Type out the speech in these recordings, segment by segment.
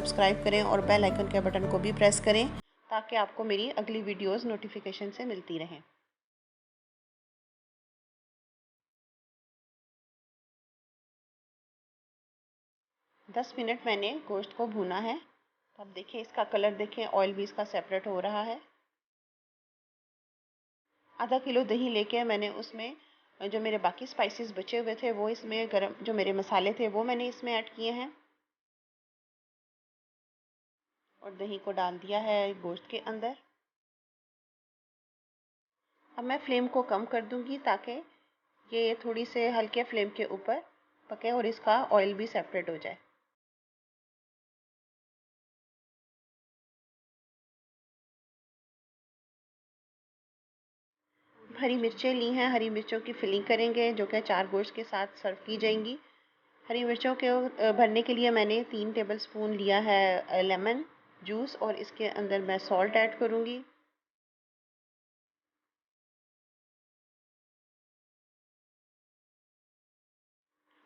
Subscribe करें और bell icon के बटन को भी प्रेस करें ताकि आपको मेरी अगली वीडियोस नोटिफिकेशन से मिलती रहें। दस मिनट मैंने गोश्त को भूना है। अब देखिए इसका कलर देखें, ऑयल भी इसका सेपरेट हो रहा है। आधा किलो दही लेके मैंने उसमें जो मेरे बाकी स्पाइसेस बचे हुए थे वो इसमें गरम, जो मेरे मसाले थे वो मैंने इसमें ऐड किए हैं और दही को डाल दिया है गोश्त के अंदर। अब मैं फ्लेम को कम कर दूंगी ताकि ये थोड़ी से हल्के फ्लेम के ऊपर पके और इसका ऑयल भी सेपरेट हो जाए। हरी मिर्चें ली हैं, हरी मिर्चों की फिलिंग करेंगे जो कि 4 गोश्त के साथ सर्व की जाएंगी। हरी मिर्चों के भरने के लिए मैंने 3 टेबलस्पून लिया है लेमन जूस और इसके अंदर मैं सॉल्ट ऐड करूंगी।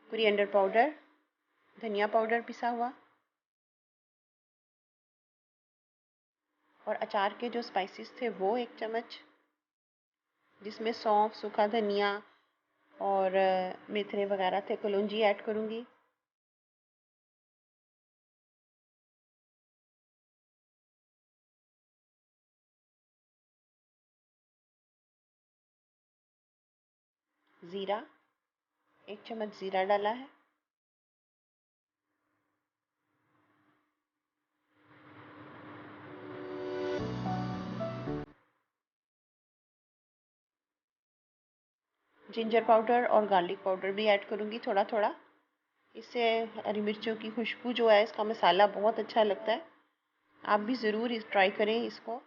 कोरिएंडर पाउडर, धनिया पाउडर पिसा हुआ और अचार के जो स्पाइसेस थे वो 1 चम्मच, जिसमें सौंफ, सूखा धनिया और मेथरे वगैरह थे, कलौंजी ऐड करूंगी। ज़ीरा, 1 चम्मच ज़ीरा डाला है। जिंजर पाउडर और गार्लिक पाउडर भी ऐड करूंगी थोड़ा थोड़ा। इससे हरी मिर्चों की खुशबू जो है, इसका मसाला बहुत अच्छा लगता है। आप भी ज़रूर ट्राई करें इसको।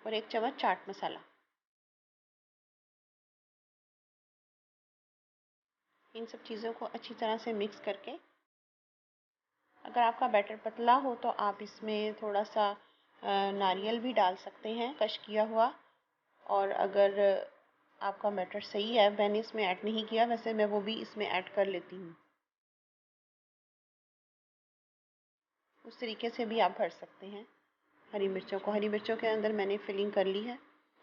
और 1 चम्मच चाट मसाला। इन सब चीज़ों को अच्छी तरह से मिक्स करके, अगर आपका बैटर पतला हो तो आप इसमें थोड़ा सा नारियल भी डाल सकते हैं, क्रश किया हुआ। और अगर आपका बैटर सही है, मैंने इसमें ऐड नहीं किया, वैसे मैं वो भी इसमें ऐड कर लेती हूँ। उस तरीके से भी आप भर सकते हैं हरी मिर्चों को। हरी मिर्चों के अंदर मैंने फिलिंग कर ली है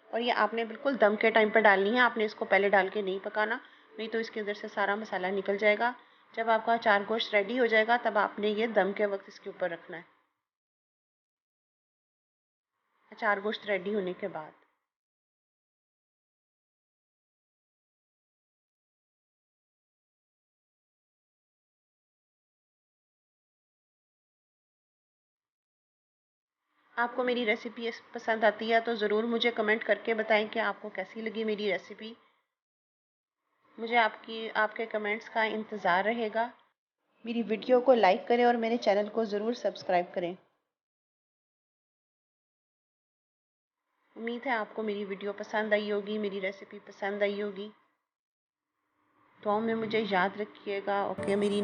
और ये आपने बिल्कुल दम के टाइम पर डालनी है। आपने इसको पहले डाल के नहीं पकाना, नहीं तो इसके अंदर से सारा मसाला निकल जाएगा। जब आपका अचार गोश्त रेडी हो जाएगा तब आपने ये दम के वक्त इसके ऊपर रखना है, अचार गोश्त रेडी होने के बाद। आपको मेरी रेसिपी पसंद आती है तो ज़रूर मुझे कमेंट करके बताएं कि आपको कैसी लगी मेरी रेसिपी। मुझे आपके कमेंट्स का इंतज़ार रहेगा। मेरी वीडियो को लाइक करें और मेरे चैनल को ज़रूर सब्सक्राइब करें। उम्मीद है आपको मेरी वीडियो पसंद आई होगी, मेरी रेसिपी पसंद आई होगी। दुआओं में मुझे याद रखिएगा। ओके, मेरी